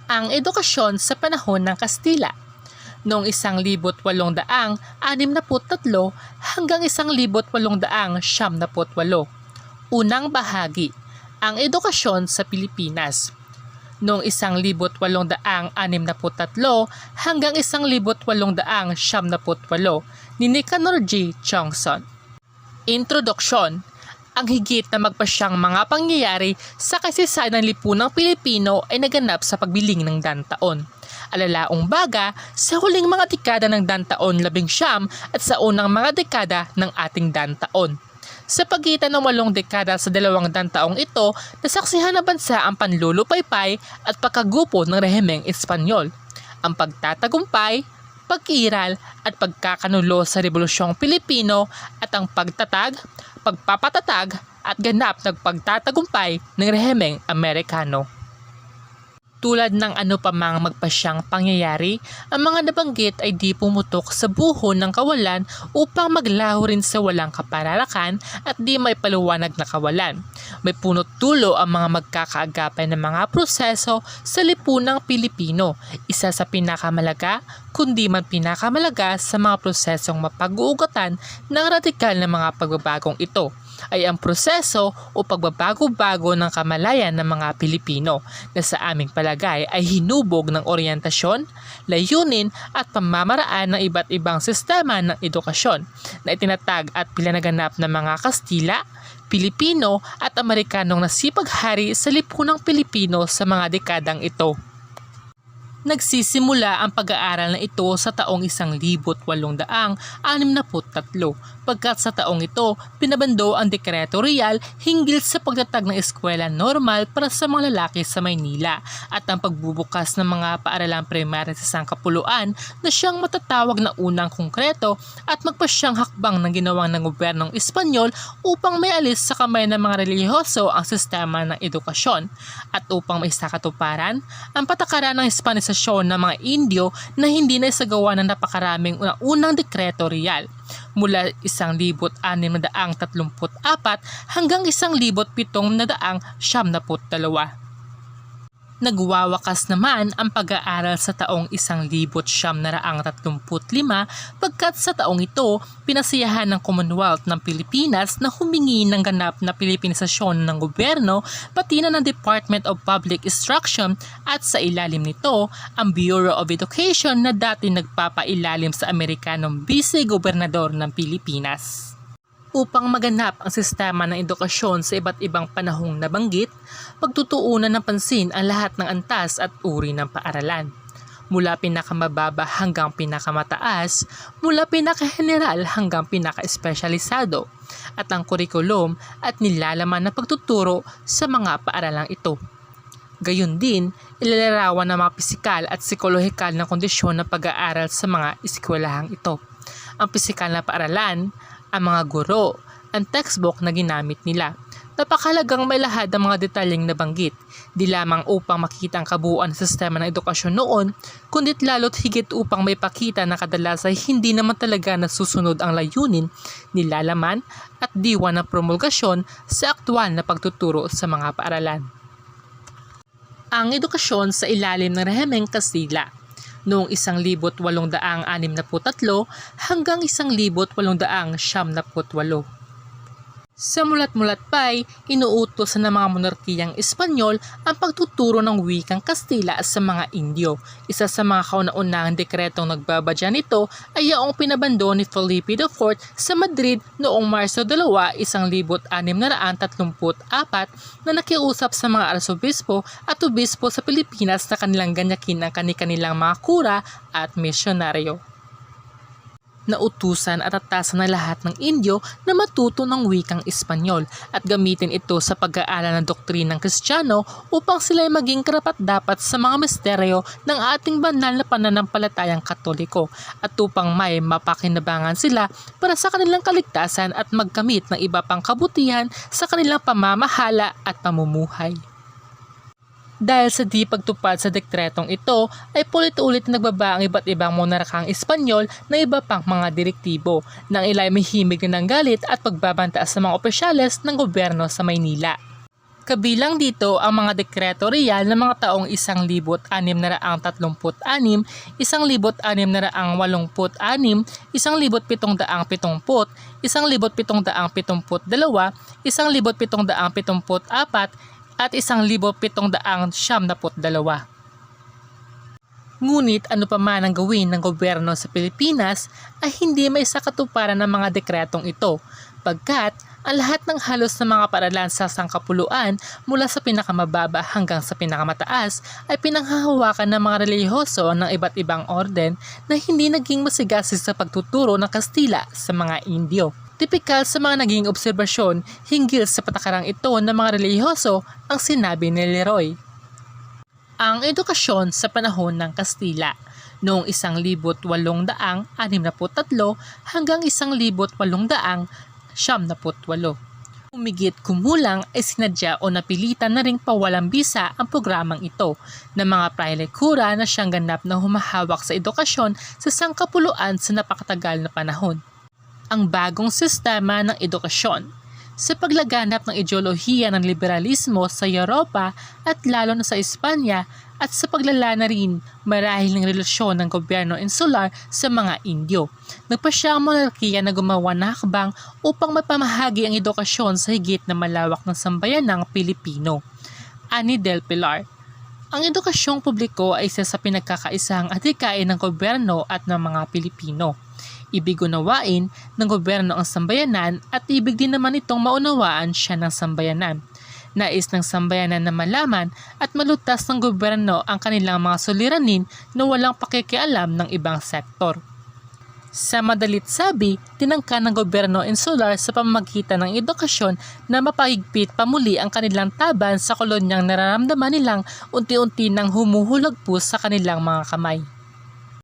ang edukasyon sa panahon ng Kastila noong 1863 hanggang 1898. Unang bahagi, ang edukasyon sa Pilipinas noong 1863 hanggang 1878 ni Nicanor J. Chongson. Introduksyon. Ang higit na magpasyang mga pangyayari sa kasaysayan ng lipunang Pilipino ay naganap sa pagbiling ng dantaon. Alalaong baga sa huling mga dekada ng dantaon 19 at sa unang mga dekada ng ating dantaon. Sa pagitan ng 8 dekada sa 2 dantaong ito, nasaksihan ng bansa ang panlulupaypay at pagkagupo ng rehimeng Espanyol, ang pagtatagumpay, pag-iral at pagkakanulo sa Rebolusyong Pilipino at ang pagtatag, pagpapatatag at ganap na pagtatagumpay ng rehimeng Amerikano. Tulad ng ano pa mang magpasyang pangyayari, ang mga nabanggit ay di pumutok sa buho ng kawalan upang maglaho rin sa walang kapararakan at di may paliwanag na kawalan. May punot dulo ang mga magkakaagapay ng mga proseso sa lipunang Pilipino, isa sa pinakamalaga, kundi man pinakamalaga sa mga prosesong mapag-uugatan ng radikal na mga pagbabagong ito ay ang proseso o pagbabago-bago ng kamalayan ng mga Pilipino na sa aming palagay ay hinubog ng oryentasyon, layunin at pamamaraan ng iba't ibang sistema ng edukasyon na itinatag at pinanaganap ng mga Kastila, Pilipino at Amerikanong nasipaghari sa lipunang Pilipino sa mga dekadang ito. Nagsisimula ang pag-aaral na ito sa taong 1863 pagkat sa taong ito pinabando ang dekreto real hinggil sa pagtatag ng eskwela normal para sa mga lalaki sa Maynila at ang pagbubukas ng mga paaralang primarya sa sangkapuluan na siyang matatawag na unang konkreto at magpasyang hakbang ng ginawang ng gobyernong Espanyol upang maialis sa kamay ng mga relihiyoso ang sistema ng edukasyon at upang maisakatuparan ang patakaran ng Hispanisasyon ng mga Indio na hindi na isagawa ng napakaraming unang dekreto real mula 1634 hanggang 1772. Nagwawakas naman ang pag-aaral sa taong 1935 pagkat sa taong ito pinasiyahan ng Commonwealth ng Pilipinas na humingi ng ganap na Pilipinisasyon ng gobyerno pati na ng Department of Public Instruction at sa ilalim nito ang Bureau of Education na dati nagpapailalim sa Amerikanong Vice-Gobernador ng Pilipinas. Upang maganap ang sistema ng edukasyon sa iba't ibang panahong nabanggit, pagtutuunan ng pansin ang lahat ng antas at uri ng paaralan. Mula pinakamababa hanggang pinakamataas, mula pinakageneral hanggang pinaka-espesyalisado, at ang kurikulum at nilalaman ng pagtuturo sa mga paaralang ito. Gayun din, ilalarawan ng mga pisikal at psikolohikal na kondisyon ng pag-aaral sa mga eskwelahang ito. Ang pisikal na paaralan, ang mga guro, ang textbook na ginamit nila. Napakahalagang may lahat ang mga detalyeng nabanggit, di lamang upang makita ang kabuuan ng sistema ng edukasyon noon, kundit lalo't higit upang may pakita na kadalas ay hindi naman talaga nasusunod ang layunin, nilalaman at diwa ng promulgasyon sa aktwal na pagtuturo sa mga paaralan. Ang edukasyon sa ilalim ng rehimeng Kastila noong 1863 hanggang 1878. Sa mulat-mulat pa'y inuutos ng mga monarkiyang Espanyol ang pagtuturo ng wikang Kastila sa mga Indio. Isa sa mga kauna-unahang dekretong nagbabadya nito ay yaong pinabando ni Felipe IV sa Madrid noong Marso 2, 1634 na nakiusap sa mga arsobispo at obispo sa Pilipinas na kanilang ganyakin ang kanilang mga kura at misyonaryo. Nautusan at atasan ng lahat ng Indio na matuto ng wikang Espanyol at gamitin ito sa pag-aaral ng doktrinang Kristiyano upang sila ay maging karapat-dapat sa mga misteryo ng ating banal na pananampalatayang Katoliko at upang may mapakinabangan sila para sa kanilang kaligtasan at magkamit ng iba pang kabutihan sa kanilang pamamahala at pamumuhay. Dahil sa di pagtupad sa dekretong ito ay paulit-ulit nagbaba ang iba't ibang monarkang Espanyol na iba pang mga direktibo nang ila'y may himig na ng galit at pagbabanta sa mga opisyales ng gobyerno sa Maynila. Kabilang dito ang mga dekreto real ng mga taong 1636, 1680, 1786, 1770, 1772, 1772, 1774, at 1772. Ngunit ano pa man ang gawin ng gobyerno sa Pilipinas ay hindi may sakatuparan ng mga dekretong ito, pagkat ang lahat ng halos ng mga paaralan sa sangkapuluan mula sa pinakamababa hanggang sa pinakamataas ay pinanghahawakan ng mga relihiyoso ng iba't ibang orden na hindi naging masigasig sa pagtuturo ng Kastila sa mga Indio. Tipikal sa mga naging obserbasyon hinggil sa patakarang ito ng mga relihiyoso ang sinabi ni Leroy. Ang edukasyon sa panahon ng Kastila noong 1863 hanggang 1878. Humigit kumulang ay sinadya o napilitan na ring pawalang bisa ang programang ito ng mga prayle kura na siyang ganap na humahawak sa edukasyon sa sangkapuluan sa napakatagal na panahon. Ang bagong sistema ng edukasyon sa paglaganap ng ideolohiya ng liberalismo sa Europa at lalo na sa Espanya at sa paglala na rin marahil ng relasyon ng gobyerno insular sa mga Indio. Nagpasya ang monarkiya na gumawa ng hakbang upang mapamahagi ang edukasyon sa higit na malawak ng sambayanang Pilipino. Ani del Pilar. Ang edukasyong publiko ay isa sa pinagkakaisang adhikain ng gobyerno at ng mga Pilipino. Ibig unawain ng gobyerno ang sambayanan at ibig din naman itong maunawaan siya ng sambayanan. Nais ng sambayanan na malaman at malutas ng gobyerno ang kanilang mga suliranin na walang pakikialam ng ibang sektor. Sa madalit sabi, tinangka ng gobyerno insular sa pamamagitan ng edukasyon na mapahigpit pamuli ang kanilang taban sa kolonyang nararamdaman nilang unti-unti nang humuhulagpos sa kanilang mga kamay.